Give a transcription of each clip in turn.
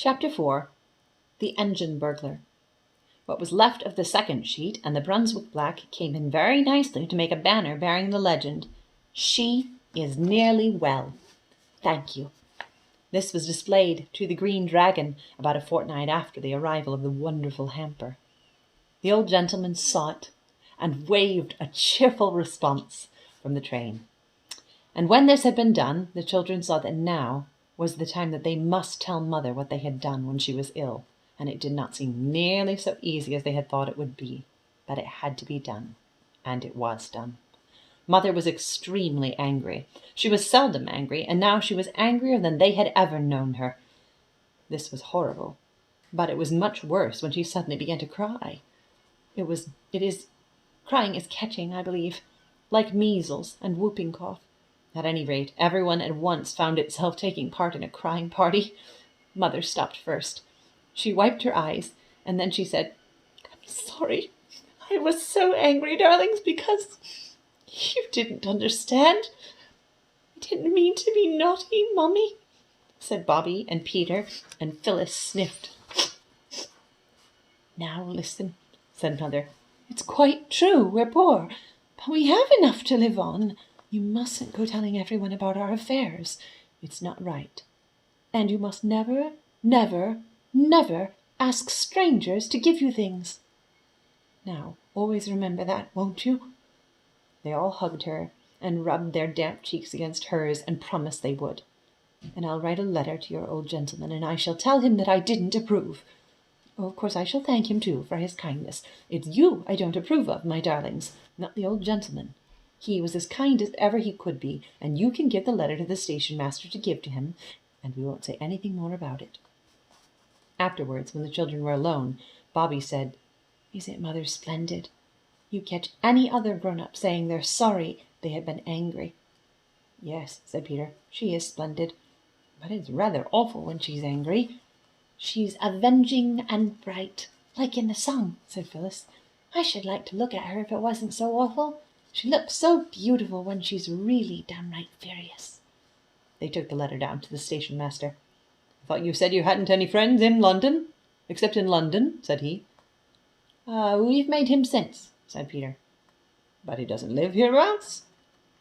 Chapter 4. The Engine Burglar. What was left of the second sheet and the Brunswick black came in very nicely to make a banner bearing the legend, "She is nearly well. Thank you." This was displayed to the Green Dragon about a fortnight after the arrival of the wonderful hamper. The old gentleman saw it and waved a cheerful response from the train. And when this had been done, the children saw that now was the time that they must tell Mother what they had done when she was ill, and it did not seem nearly so easy as they had thought it would be, but it had to be done, and it was done. Mother was extremely angry. She was seldom angry, and now she was angrier than they had ever known her. This was horrible, but it was much worse when she suddenly began to cry. Crying is catching, I believe, like measles and whooping cough. At any rate, everyone at once found itself taking part in a crying party. Mother stopped first. She wiped her eyes, and then she said, "I'm sorry. I was so angry, darlings, because you didn't understand. I didn't mean to be naughty, Mummy," said Bobby and Peter, and Phyllis sniffed. "Now listen," said Mother. "It's quite true we're poor, but we have enough to live on. You mustn't go telling everyone about our affairs. It's not right. And you must never, never, never ask strangers to give you things. Now, always remember that, won't you?" They all hugged her and rubbed their damp cheeks against hers and promised they would. "And I'll write a letter to your old gentleman, and I shall tell him that I didn't approve. Oh, of course, I shall thank him, too, for his kindness. It's you I don't approve of, my darlings, not the old gentleman. He was as kind as ever he could be, and you can give the letter to the station master to give to him, and we won't say anything more about it." Afterwards, when the children were alone, Bobby said, "Isn't Mother splendid? You catch any other grown-up saying they're sorry they had been angry." "Yes," said Peter, "she is splendid, but it's rather awful when she's angry." "She's avenging and bright, like in the song," said Phyllis. "I should like to look at her if it wasn't so awful. She looks so beautiful when she's really downright furious." They took the letter down to the station master. "I thought you said you hadn't any friends in London, except in London," said he. We've made him since," said Peter. "But he doesn't live hereabouts?"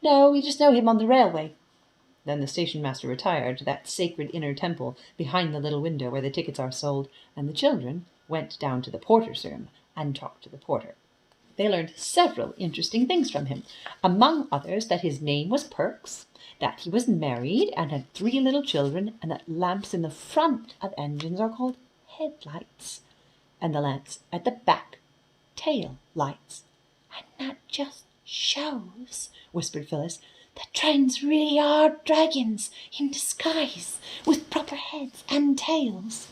"No, we just know him on the railway." Then the station master retired to that sacred inner temple behind the little window where the tickets are sold, and the children went down to the porter's room and talked to the porter. They learned several interesting things from him, among others that his name was Perks, that he was married and had 3 little children, and that lamps in the front of engines are called headlights, and the lamps at the back tail lights. "And that just shows," whispered Phyllis, "that trains really are dragons in disguise, with proper heads and tails."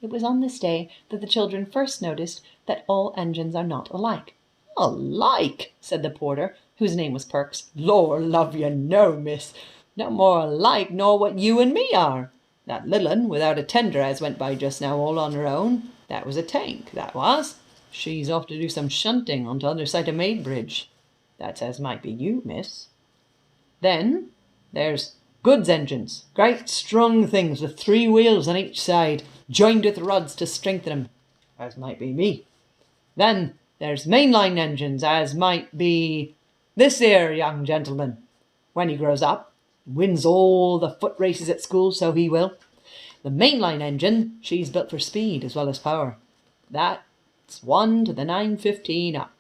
It was on this day that the children first noticed that all engines are not alike. "Alike?" said the porter, whose name was Perks. "Lor love you, no, miss. No more alike nor what you and me are. That little un without a tender as went by just now all on her own, that was a tank, that was. She's off to do some shunting on t'other side of Maidbridge. That's as might be you, miss. Then there's goods engines, great strong things with 3 wheels on each side, joined with rods to strengthen 'em, as might be me. Then there's mainline engines, as might be this here young gentleman. When he grows up, wins all the foot races at school, so he will. The mainline engine, she's built for speed as well as power. That's 1 to the 915 up."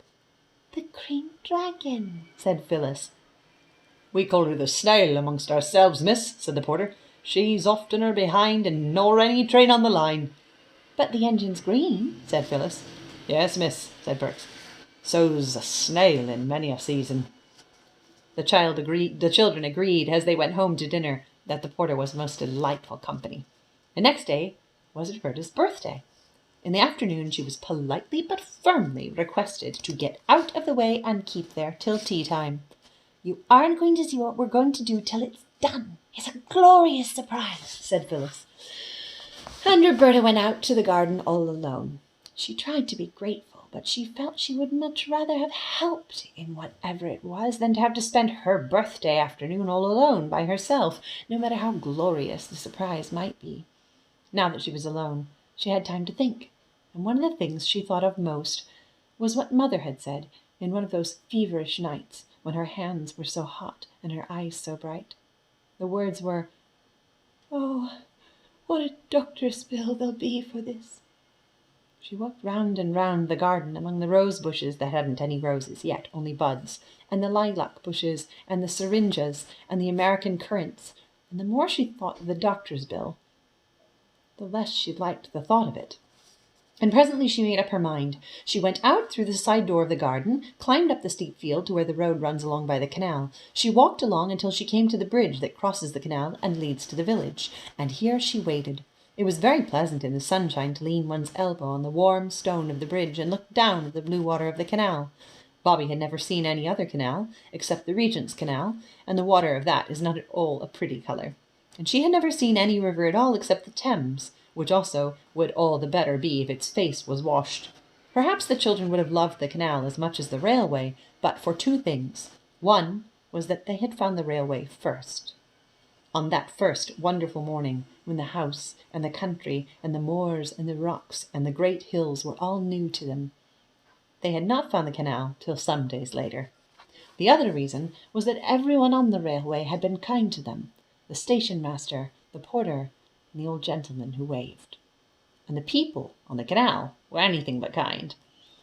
"The Green Dragon," said Phyllis. "We call her the Snail amongst ourselves, miss," said the porter. "She's oftener behind nor any train on the line." "But the engine's green," said Phyllis. "Yes, miss," said Perks. "So's a snail in many a season." The children agreed as they went home to dinner that the porter was most delightful company. The next day was Roberta's birthday. In the afternoon she was politely but firmly requested to get out of the way and keep there till tea time. "You aren't going to see what we're going to do till it's done. It's a glorious surprise," said Phyllis. And Roberta went out to the garden all alone. She tried to be grateful, but she felt she would much rather have helped in whatever it was than to have to spend her birthday afternoon all alone by herself, no matter how glorious the surprise might be. Now that she was alone, she had time to think, and one of the things she thought of most was what Mother had said in one of those feverish nights when her hands were so hot and her eyes so bright. The words were, "Oh, what a doctor's bill there'll be for this." She walked round and round the garden among the rose bushes that hadn't any roses yet, only buds, and the lilac bushes, and the syringas, and the American currants, and the more she thought of the doctor's bill, the less she liked the thought of it. And presently she made up her mind. She went out through the side door of the garden, climbed up the steep field to where the road runs along by the canal. She walked along until she came to the bridge that crosses the canal and leads to the village, and here she waited. It was very pleasant in the sunshine to lean one's elbow on the warm stone of the bridge and look down at the blue water of the canal. Bobby had never seen any other canal, except the Regent's Canal, and the water of that is not at all a pretty colour. And she had never seen any river at all except the Thames, which also would all the better be if its face was washed. Perhaps the children would have loved the canal as much as the railway, but for two things. One was that they had found the railway first. On that first wonderful morning, when the house and the country and the moors and the rocks and the great hills were all new to them. They had not found the canal till some days later. The other reason was that everyone on the railway had been kind to them, the station master, the porter, and the old gentleman who waved. And the people on the canal were anything but kind.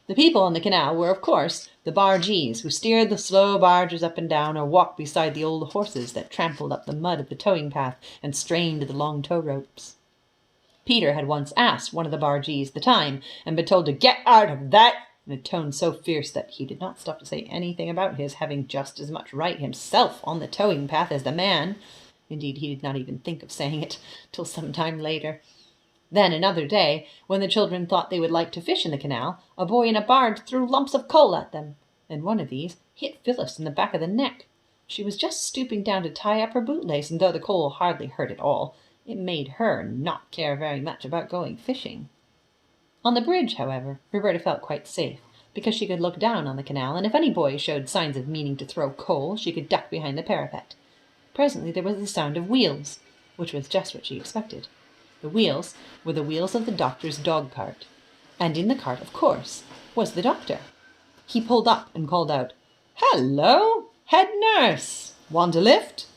The people on the canal were, of course, the bargees who steered the slow barges up and down or walked beside the old horses that trampled up the mud of the towing path and strained the long tow ropes. Peter had once asked one of the bargees the time and been told to get out of that in a tone so fierce that he did not stop to say anything about his having just as much right himself on the towing path as the man. Indeed, he did not even think of saying it till some time later. Then another day, when the children thought they would like to fish in the canal, a boy in a barge threw lumps of coal at them, and one of these hit Phyllis in the back of the neck. She was just stooping down to tie up her bootlace, and though the coal hardly hurt at all, it made her not care very much about going fishing. On the bridge, however, Roberta felt quite safe, because she could look down on the canal, and if any boy showed signs of meaning to throw coal, she could duck behind the parapet. Presently there was the sound of wheels, which was just what she expected. The wheels were the wheels of the doctor's dog-cart, and in the cart, of course, was the doctor. He pulled up and called out, "Hello, head nurse! Want a lift?"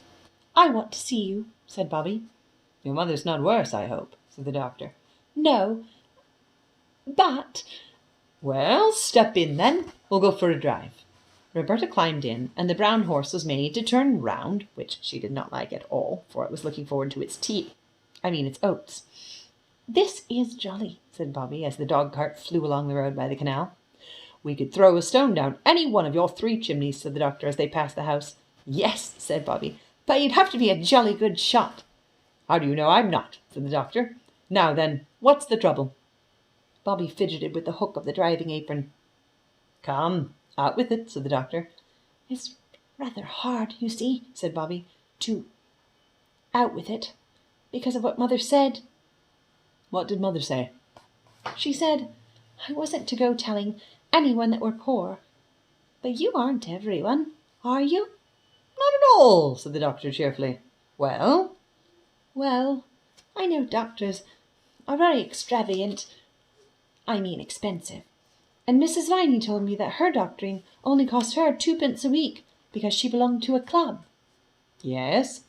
"I want to see you," said Bobby. "Your mother's not worse, I hope," said the doctor. "No, but—" "Well, step in then. We'll go for a drive." Roberta climbed in, and the brown horse was made to turn round, which she did not like at all, for it was looking forward to its its oats. "This is jolly," said Bobby, as the dog-cart flew along the road by the canal. "We could throw a stone down any one of your 3 chimneys," said the doctor as they passed the house. "Yes," said Bobby, "but you'd have to be a jolly good shot." "How do you know I'm not?" said the doctor. "Now then, what's the trouble?" Bobby fidgeted with the hook of the driving apron. "Come, out with it," said the doctor. "It's rather hard, you see," said Bobby, "to out with it, because of what Mother said." "What did Mother say?" "She said I wasn't to go telling anyone that we're poor. But you aren't everyone, are you?" "Not at all," said the doctor cheerfully. "Well?" "Well, I know doctors are very expensive. And Mrs. Viney told me that her doctoring only cost her 2 pence a week because she belonged to a club." "Yes?"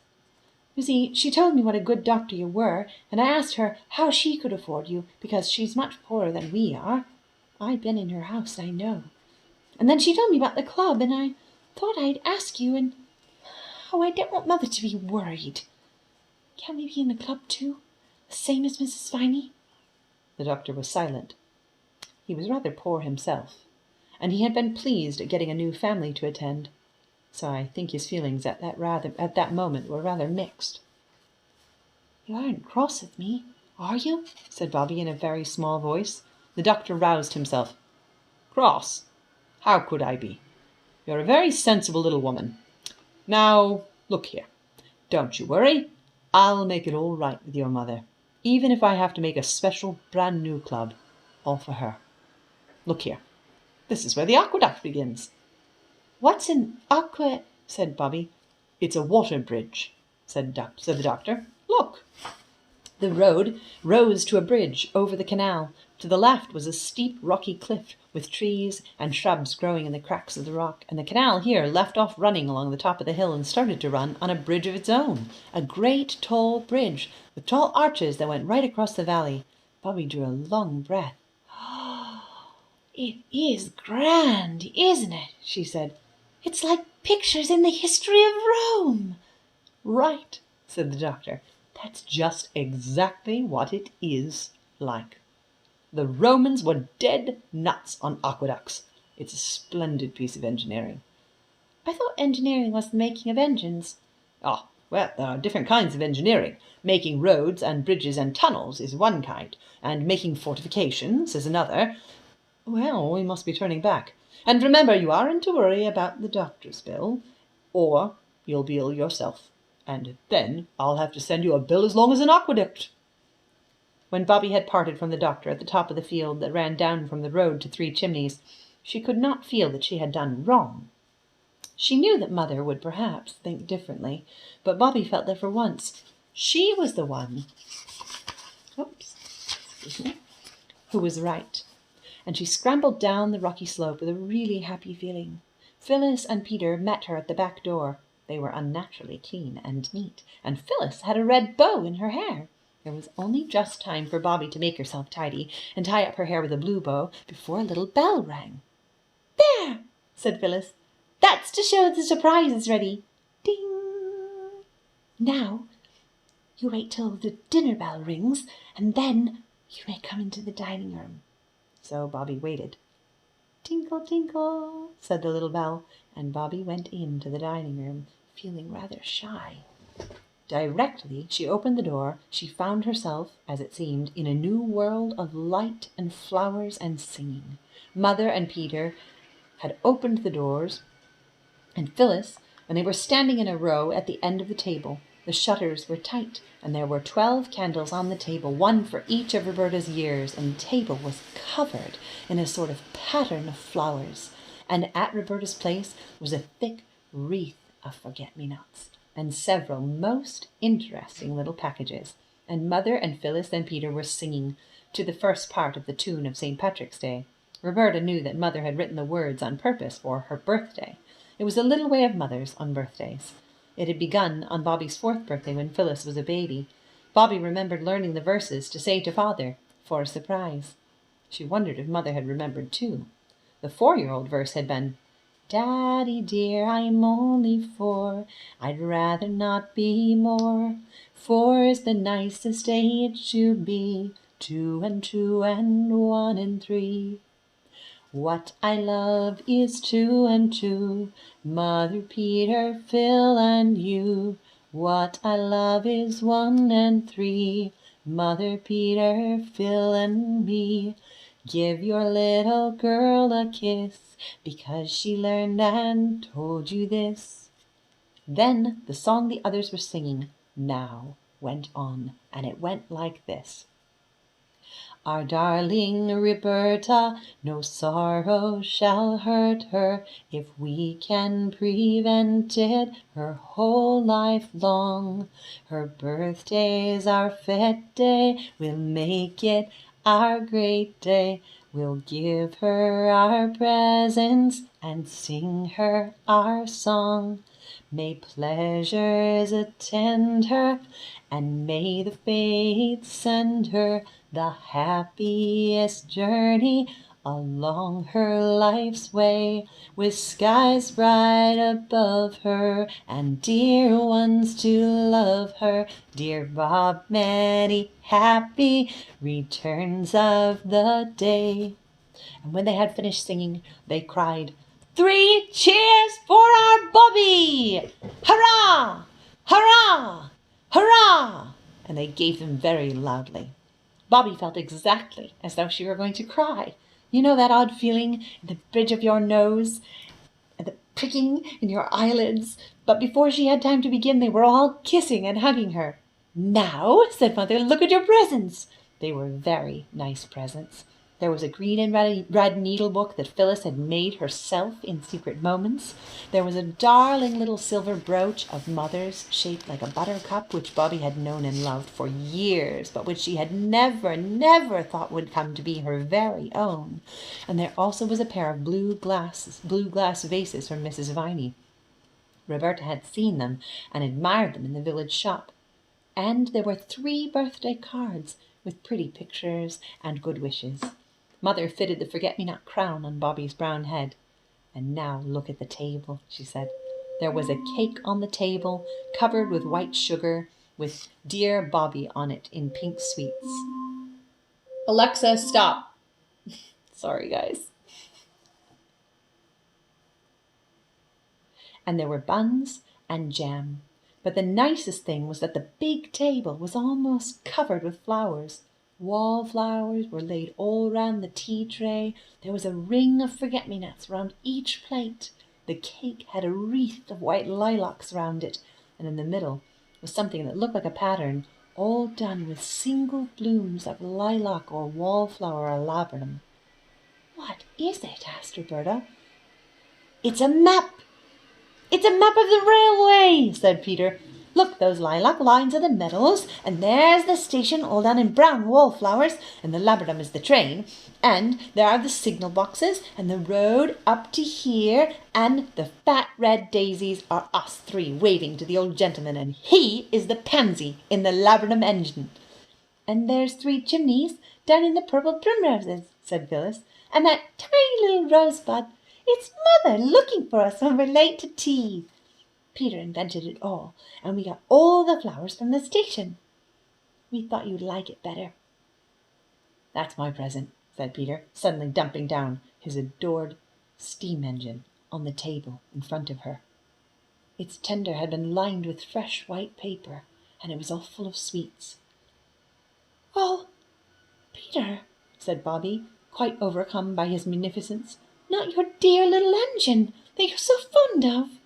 "You see, she told me what a good doctor you were, and I asked her how she could afford you, because she's much poorer than we are. I've been in her house, I know. And then she told me about the club, and I thought I'd ask you, and I don't want Mother to be worried. Can't we be in the club too, the same as Mrs. Viney?" The doctor was silent. He was rather poor himself, and he had been pleased at getting a new family to attend, so I think his feelings at that moment were rather mixed. "You aren't cross with me, are you?" said Bobby in a very small voice. The doctor roused himself. "Cross? How could I be? You're a very sensible little woman. Now, look here. Don't you worry. I'll make it all right with your mother, even if I have to make a special brand new club, all for her. Look here. This is where the aqueduct begins." "What's an aqua—" said Bobby. "It's a water bridge," said the doctor. "Look." The road rose to a bridge over the canal. To the left was a steep rocky cliff with trees and shrubs growing in the cracks of the rock, and the canal here left off running along the top of the hill and started to run on a bridge of its own, a great tall bridge with tall arches that went right across the valley. Bobby drew a long breath. "It is grand, isn't it?" she said. "It's like pictures in the history of Rome." "Right," said the doctor. "That's just exactly what it is like. The Romans were dead nuts on aqueducts. It's a splendid piece of engineering." "I thought engineering was the making of engines." "Ah, well, there are different kinds of engineering. Making roads and bridges and tunnels is one kind, and making fortifications is another. Well, we must be turning back. And remember, you aren't to worry about the doctor's bill, or you'll be ill yourself. And then I'll have to send you a bill as long as an aqueduct." When Bobby had parted from the doctor at the top of the field that ran down from the road to Three Chimneys, she could not feel that she had done wrong. She knew that Mother would perhaps think differently, but Bobby felt that for once she was the one who was right. And she scrambled down the rocky slope with a really happy feeling. Phyllis and Peter met her at the back door. They were unnaturally clean and neat, and Phyllis had a red bow in her hair. There was only just time for Bobby to make herself tidy and tie up her hair with a blue bow before a little bell rang. "There," said Phyllis. "That's to show the surprise is ready. Ding! Now, you wait till the dinner bell rings, and then you may come into the dining room." So Bobby waited. "Tinkle, tinkle," said the little bell, and Bobby went into the dining room, feeling rather shy. Directly she opened the door, she found herself, as it seemed, in a new world of light and flowers and singing. Mother and Peter had opened the doors, and Phyllis, and they were standing in a row at the end of the table. The shutters were tight, and there were 12 candles on the table, one for each of Roberta's years, and the table was covered in a sort of pattern of flowers. And at Roberta's place was a thick wreath of forget-me-nots, and several most interesting little packages. And Mother and Phyllis and Peter were singing to the first part of the tune of St. Patrick's Day. Roberta knew that Mother had written the words on purpose for her birthday. It was a little way of Mother's on birthdays. It had begun on Bobby's 4th birthday when Phyllis was a baby. Bobby remembered learning the verses to say to Father for a surprise. She wondered if Mother had remembered too. The 4-year-old verse had been, "Daddy dear, I'm only 4. I'd rather not be more. 4 is the nicest age to be. 2 and 2 and 1 and 3. What I love is 2 and 2. Mother, Peter, Phil, and you. What I love is 1 and 3. Mother, Peter, Phil, and me. Give your little girl a kiss, because she learned and told you this." Then the song the others were singing now went on, and it went like this. "Our darling Roberta, no sorrow shall hurt her, if we can prevent it her whole life long. Her birthday's our fete day, we'll make it our great day. We'll give her our presents and sing her our song. May pleasures attend her, and may the fates send her the happiest journey along her life's way, with skies bright above her and dear ones to love her. Dear Bob, many happy returns of the day." And when they had finished singing, they cried, "3 cheers for our Bobby! Hurrah! Hurrah! Hurrah!" And they gave them very loudly. Bobby felt exactly as though she were going to cry. You know that odd feeling in the bridge of your nose and the pricking in your eyelids? But before she had time to begin, they were all kissing and hugging her. "Now," said Mother, "look at your presents." They were very nice presents. There was a green and red needlebook that Phyllis had made herself in secret moments. There was a darling little silver brooch of Mother's shaped like a buttercup, which Bobby had known and loved for years, but which she had never thought would come to be her very own. And there also was a pair of blue glass vases from Mrs. Viney. Roberta had seen them and admired them in the village shop. And there were 3 birthday cards with pretty pictures and good wishes. Mother fitted the forget-me-not crown on Bobby's brown head. "And now look at the table," she said. There was a cake on the table, covered with white sugar, with "Dear Bobby" on it in pink sweets. Alexa, stop. Sorry, guys. And there were buns and jam. But the nicest thing was that the big table was almost covered with flowers. Wallflowers were laid all round the tea tray. There was a ring of forget-me-nots round each plate. The cake had a wreath of white lilacs round it, and in the middle was something that looked like a pattern, all done with single blooms of lilac or wallflower or laburnum. "What is it?" asked Roberta. "It's a map! It's a map of the railway," said Peter. "Look, those lilac lines are the meadows, and there's the station all done in brown wallflowers, and the laburnum is the train, and there are the signal boxes, and the road up to here, and the fat red daisies are us 3 waving to the old gentleman, and he is the pansy in the laburnum engine." "And there's 3 chimneys down in the purple primroses," said Phyllis, "and that tiny little rosebud. It's Mother looking for us when we're late to tea. Peter invented it all, and we got all the flowers from the station. We thought you'd like it better." "That's my present," said Peter, suddenly dumping down his adored steam engine on the table in front of her. Its tender had been lined with fresh white paper, and it was all full of sweets. "Oh, Peter," said Bobby, quite overcome by his munificence, "not your dear little engine that you're so fond of."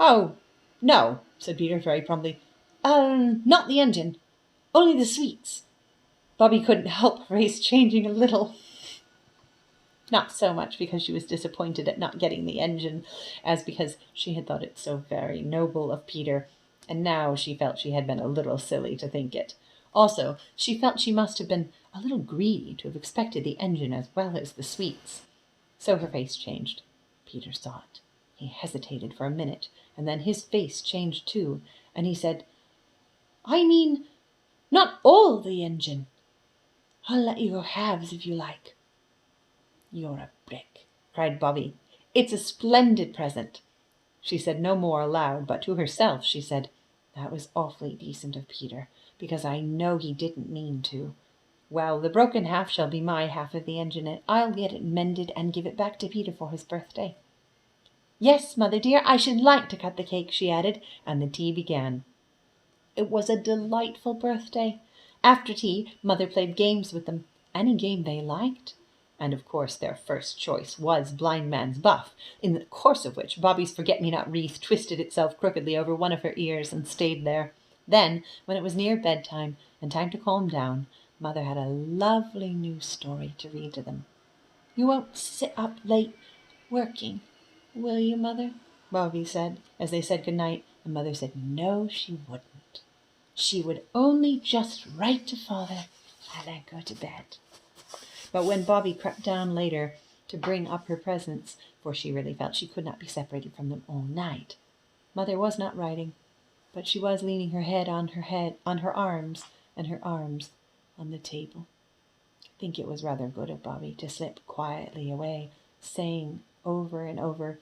"Oh, no," said Peter very promptly. Not the engine, only the sweets." Bobby couldn't help her face changing a little. Not so much because she was disappointed at not getting the engine, as because she had thought it so very noble of Peter, and now she felt she had been a little silly to think it. Also, she felt she must have been a little greedy to have expected the engine as well as the sweets. So her face changed. Peter saw it. He hesitated for a minute, and then his face changed too, and he said, "I mean, not all the engine. I'll let you go halves if you like." "You're a brick," cried Bobby. "It's a splendid present." She said no more aloud, but to herself she said, "That was awfully decent of Peter, because I know he didn't mean to. Well, the broken half shall be my half of the engine, and I'll get it mended and give it back to Peter for his birthday." "Yes, Mother dear, I should like to cut the cake," she added, and the tea began. It was a delightful birthday. After tea, Mother played games with them, any game they liked. And of course their first choice was Blind Man's Buff, in the course of which Bobby's forget-me-not wreath twisted itself crookedly over one of her ears and stayed there. Then, when it was near bedtime and time to calm down, Mother had a lovely new story to read to them. "You won't sit up late working, will you, Mother?" Bobby said, as they said good night, and Mother said no, she wouldn't. She would only just write to Father and then go to bed. But when Bobby crept down later to bring up her presents, for she really felt she could not be separated from them all night, Mother was not writing, but she was leaning her head on her arms, and her arms on the table. I think it was rather good of Bobby to slip quietly away, saying over and over,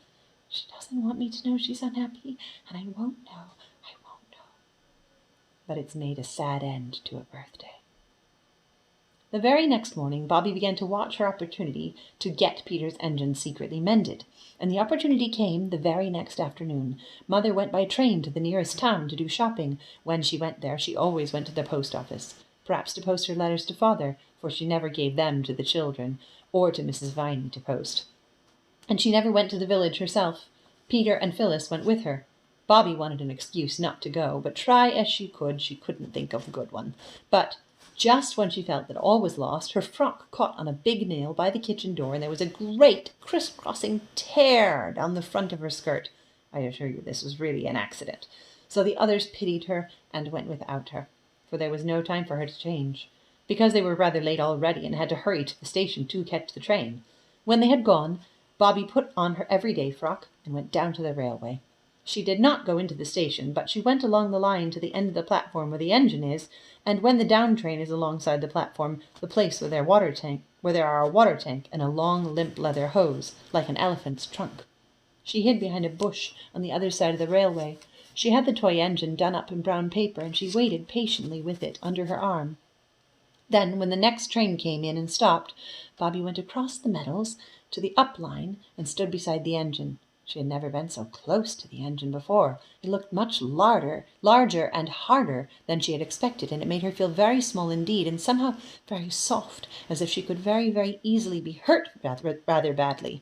"She doesn't want me to know she's unhappy, and I won't know, I won't know." But it's made a sad end to a birthday. The very next morning, Bobby began to watch her opportunity to get Peter's engine secretly mended, and the opportunity came the very next afternoon. Mother went by train to the nearest town to do shopping. When she went there, she always went to the post office, perhaps to post her letters to Father, for she never gave them to the children, or to Mrs. Viney to post. And she never went to the village herself. Peter and Phyllis went with her. Bobby wanted an excuse not to go, but try as she couldn't think of a good one. But just when she felt that all was lost, her frock caught on a big nail by the kitchen door, and there was a great crisscrossing tear down the front of her skirt. I assure you this was really an accident. So the others pitied her and went without her, for there was no time for her to change, because they were rather late already and had to hurry to the station to catch the train. When they had gone, Bobby put on her everyday frock and went down to the railway. She did not go into the station, but she went along the line to the end of the platform where the engine is, and when the down train is alongside the platform, the place where there are a water tank and a long limp leather hose, like an elephant's trunk. She hid behind a bush on the other side of the railway. She had the toy engine done up in brown paper, and she waited patiently with it under her arm. Then, when the next train came in and stopped, Bobby went across the meadows to the up line and stood beside the engine. She had never been so close to the engine before. It looked much larger and harder than she had expected, and it made her feel very small indeed, and somehow very soft, as if she could very, very easily be hurt rather badly.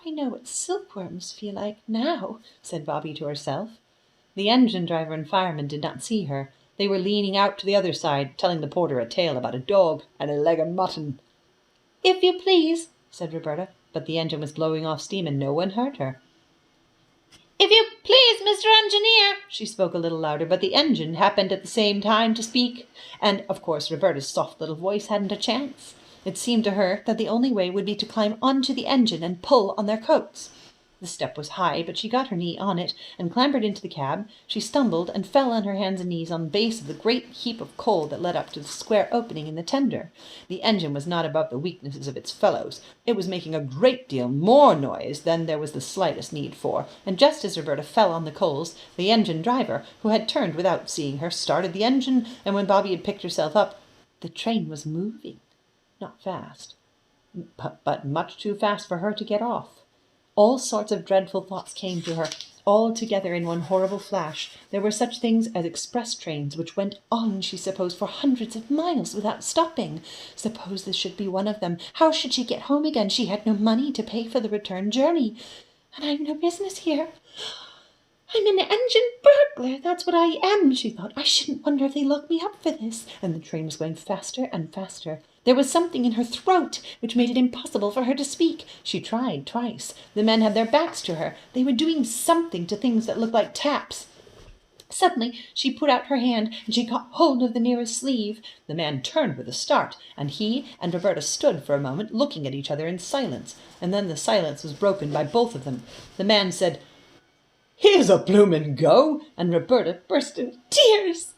"I know what silkworms feel like now," said Bobby to herself. The engine driver and fireman did not see her. They were leaning out to the other side, telling the porter a tale about a dog and a leg of mutton. "If you please," said Roberta, but the engine was blowing off steam and no one heard her. "If you please, Mr. Engineer," she spoke a little louder, but the engine happened at the same time to speak, and of course Roberta's soft little voice hadn't a chance. It seemed to her that the only way would be to climb onto the engine and pull on their coats. The step was high, but she got her knee on it and clambered into the cab. She stumbled and fell on her hands and knees on the base of the great heap of coal that led up to the square opening in the tender. The engine was not above the weaknesses of its fellows. It was making a great deal more noise than there was the slightest need for, and just as Roberta fell on the coals, the engine driver, who had turned without seeing her, started the engine, and when Bobby had picked herself up, the train was moving. Not fast, but much too fast for her to get off. All sorts of dreadful thoughts came to her, all together in one horrible flash. There were such things as express trains, which went on, she supposed, for hundreds of miles without stopping. Suppose this should be one of them. How should she get home again? She had no money to pay for the return journey. "And I've no business here. I'm an engine burglar, that's what I am," she thought. "I shouldn't wonder if they lock me up for this." And the train was going faster and faster. There was something in her throat which made it impossible for her to speak. She tried twice. The men had their backs to her. They were doing something to things that looked like taps. Suddenly she put out her hand, and she caught hold of the nearest sleeve. The man turned with a start, and he and Roberta stood for a moment looking at each other in silence, and then the silence was broken by both of them. The man said, "Here's a bloomin' go!" and Roberta burst into tears.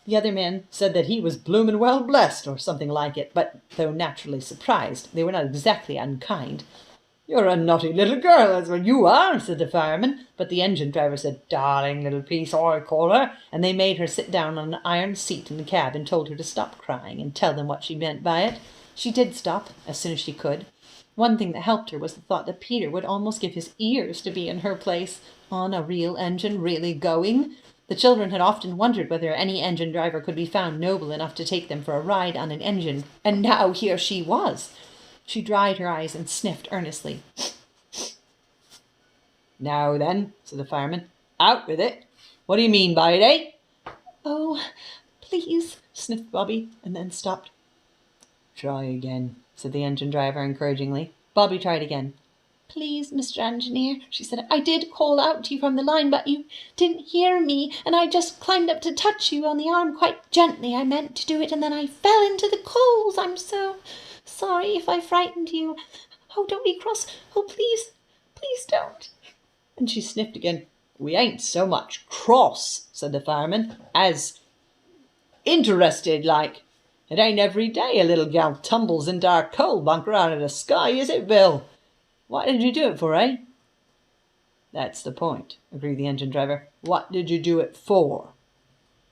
The other man said that he was bloomin' well blessed, or something like it, but though naturally surprised, they were not exactly unkind. "You're a naughty little girl, that's what you are," said the fireman, but the engine driver said, "Darling little piece, I call her," and they made her sit down on an iron seat in the cab and told her to stop crying and tell them what she meant by it. She did stop, as soon as she could. One thing that helped her was the thought that Peter would almost give his ears to be in her place, on a real engine, really going. The children had often wondered whether any engine driver could be found noble enough to take them for a ride on an engine, and now here she was. She dried her eyes and sniffed earnestly. "Now then," said the fireman, "out with it. What do you mean by it, eh?" "Oh, please," sniffed Bobby, and then stopped. "Try again," said the engine driver encouragingly. Bobby tried again. "Please, Mr. Engineer," she said, "I did call out to you from the line, but you didn't hear me, and I just climbed up to touch you on the arm quite gently. I meant to do it, and then I fell into the coals. I'm so sorry if I frightened you. Oh, don't be cross. Oh, please, please don't." And she sniffed again. "We ain't so much cross," said the fireman, "as interested, like. It ain't every day a little gal tumbles into our coal bunker out of the sky, is it, Bill? What did you do it for, eh?" "That's the point," agreed the engine driver. "What did you do it for?"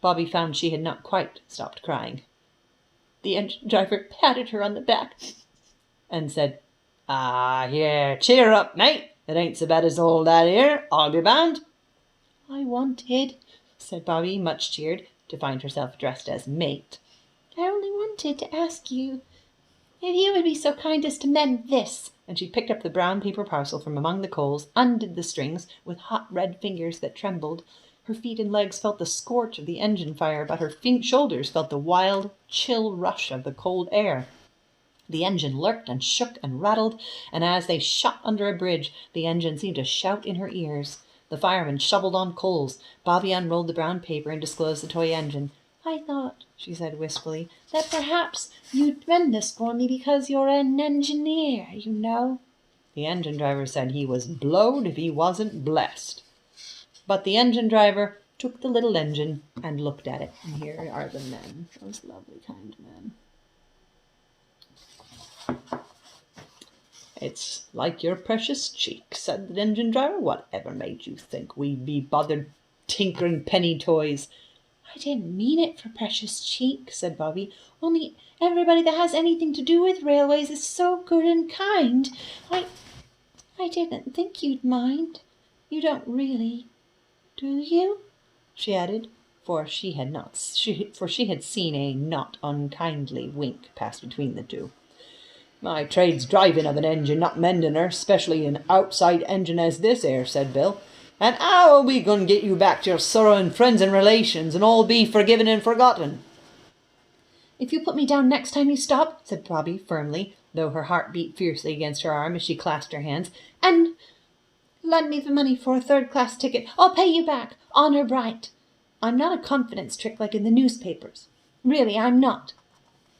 Bobby found she had not quite stopped crying. The engine driver patted her on the back and said, "Ah, here, cheer up, mate. It ain't so bad as all that here, I'll be bound." "I wanted," said Bobby, much cheered, to find herself addressed as mate. "I only wanted to ask you If you would be so kind as to mend this. And she picked up the brown paper parcel from among the coals, undid the strings with hot red fingers that trembled. Her feet and legs felt the scorch of the engine fire, but her shoulders felt the wild, chill rush of the cold air. The engine lurked and shook and rattled, and as they shot under a bridge, the engine seemed to shout in her ears. The fireman shoveled on coals. Bobby unrolled the brown paper and disclosed the toy engine. I thought, she said wistfully, that perhaps you'd mend this for me because you're an engineer, you know. The engine driver said he was blowed if he wasn't blessed. But the engine driver took the little engine and looked at it. And here are the men, those lovely kind men. It's like your precious cheek, said the engine driver. Whatever made you think we'd be bothered tinkering penny toys? I didn't mean it for precious cheek, said Bobby. Only everybody that has anything to do with railways is so good and kind. I didn't think you'd mind. You don't really, do you? She added, for she had seen a not unkindly wink pass between the two. My trade's driving of an engine, not mending her, especially an outside engine as this air, said Bill. And how are we going to get you back to your sorrowing friends and relations and all be forgiven and forgotten? If you put me down next time you stop, said Bobby firmly, though her heart beat fiercely against her arm as she clasped her hands, and lend me the money for a third-class ticket, I'll pay you back, honour bright. I'm not a confidence trick like in the newspapers. Really, I'm not.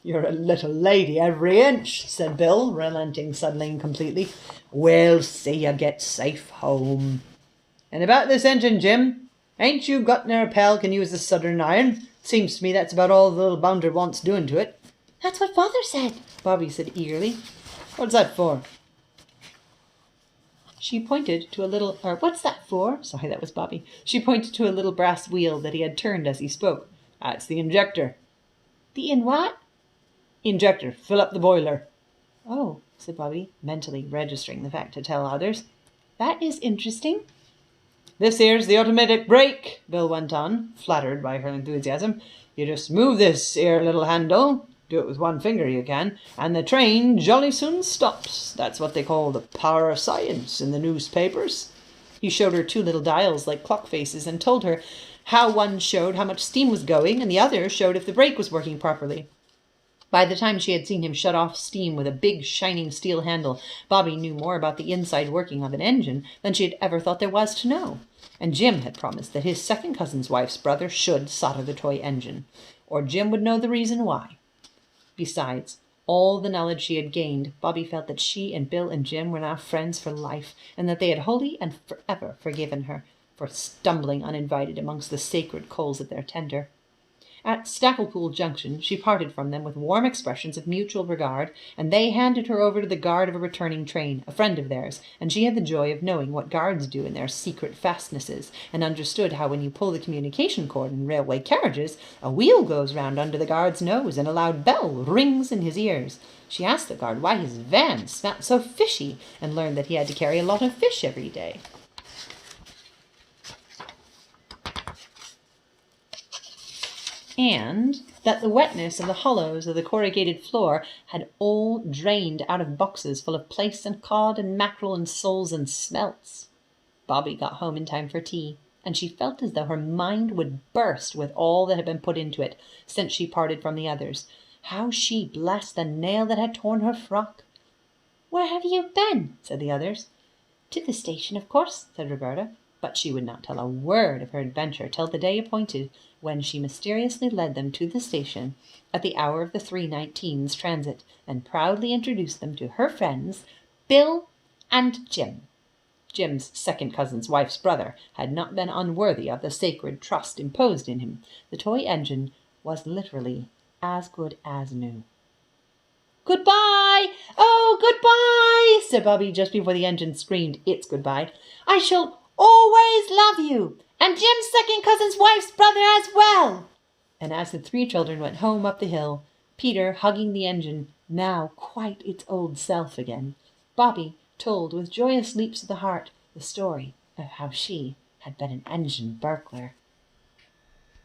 You're a little lady every inch, said Bill, relenting suddenly and completely. We'll see you get safe home. And about this engine, Jim, ain't you got ne'er a pal can use the soldering iron? Seems to me that's about all the little bounder wants doing to it. That's what Father said, Bobby said eagerly. What's that for? She pointed to a little, what's that for? Sorry, that was Bobby. She pointed to a little brass wheel that he had turned as he spoke. That's the injector. The in what? Injector. Fill up the boiler. Oh, said Bobby, mentally registering the fact to tell others. That is interesting. This here's the automatic brake, Bill went on, flattered by her enthusiasm. You just move this here little handle, do it with one finger you can, and the train jolly soon stops. That's what they call the power of science in the newspapers. He showed her two little dials like clock faces and told her how one showed how much steam was going and the other showed if the brake was working properly. By the time she had seen him shut off steam with a big shining steel handle, Bobby knew more about the inside working of an engine than she had ever thought there was to know. And Jim had promised that his second cousin's wife's brother should solder the toy engine, or Jim would know the reason why. Besides all the knowledge she had gained, Bobby felt that she and Bill and Jim were now friends for life, and that they had wholly and forever forgiven her for stumbling uninvited amongst the sacred coals of their tender. At Stacklepool Junction she parted from them with warm expressions of mutual regard, and they handed her over to the guard of a returning train, a friend of theirs, and she had the joy of knowing what guards do in their secret fastnesses, and understood how when you pull the communication cord in railway carriages, a wheel goes round under the guard's nose and a loud bell rings in his ears. She asked the guard why his van smelt so fishy, and learned that he had to carry a lot of fish every day. And that the wetness of the hollows of the corrugated floor had all drained out of boxes full of plaice and cod and mackerel and soles and smelts. Bobby got home in time for tea, and she felt as though her mind would burst with all that had been put into it since she parted from the others. How she blessed the nail that had torn her frock. "Where have you been?" said the others. "To the station, of course," said Roberta, but she would not tell a word of her adventure till the day appointed, when she mysteriously led them to the station at the hour of the 3:19's transit, and proudly introduced them to her friends, Bill and Jim. Jim's second cousin's wife's brother had not been unworthy of the sacred trust imposed in him. The toy engine was literally as good as new. "Goodbye! Oh, goodbye!" said Bobby just before the engine screamed its goodbye. "I shall always love you, and Jim's second cousin's wife's brother as well." And as the three children went home up the hill, Peter hugging the engine, now quite its old self again, Bobby told with joyous leaps of the heart the story of how she had been an engine burglar.